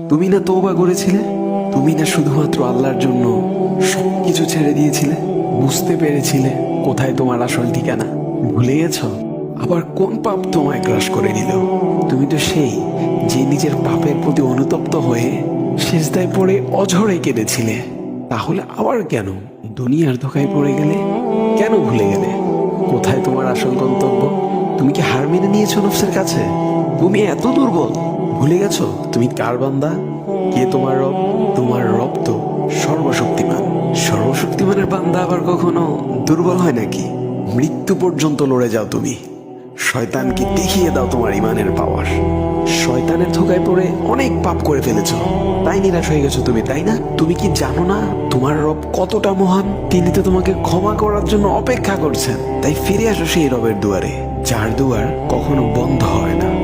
তুমি না তওবা করেছিলে? তুমি না শুধুমাত্র আল্লাহর জন্য সবকিছু ছেড়ে দিয়েছিলে? বুঝতে পেরেছিলে কোথায় তোমার আসল ঠিকানা? ভুলে গেছ? আবার কোন পাপ তোমায় গ্রাস করে নিল? তুমি তো সেই যে নিজের পাপের প্রতি অনুতপ্ত হয়ে সিজদায় পড়ে অঝরে কেঁদেছিলে। তাহলে আবার কেন দুনিয়ার ধোঁকায় পড়ে গেলে? কেন ভুলে গেলে কোথায় তোমার আসল গন্তব্য? তুমি কি হার মেনে নিয়েছো নফসের কাছে? তুমি এত দুর্বল? ভুলে গেছো তুমি কার বান্দা? কে তোমার রব? তোমার রব তো সর্বশক্তিমান। সর্বশক্তিমানের বান্দা আবার কখনো দুর্বল হয় নাকি? মৃত্যু পর্যন্ত লড়ে যাও তুমি। শয়তানকে দেখিয়ে দাও তোমার ইমানের পাওয়ার। শয়তানের ধোকায় পড়ে অনেক পাপ করে ফেলেছো, তাই নিরাশ হয়ে গেছো তুমি, তাই না? তুমি কি জানো না তোমার রব কতটা মহান? তিনি তো তোমাকে ক্ষমা করার জন্য অপেক্ষা করছেন। তাই ফিরে আসো সেই রবের দুয়ারে, যার দুয়ার কখনো বন্ধ হয় না।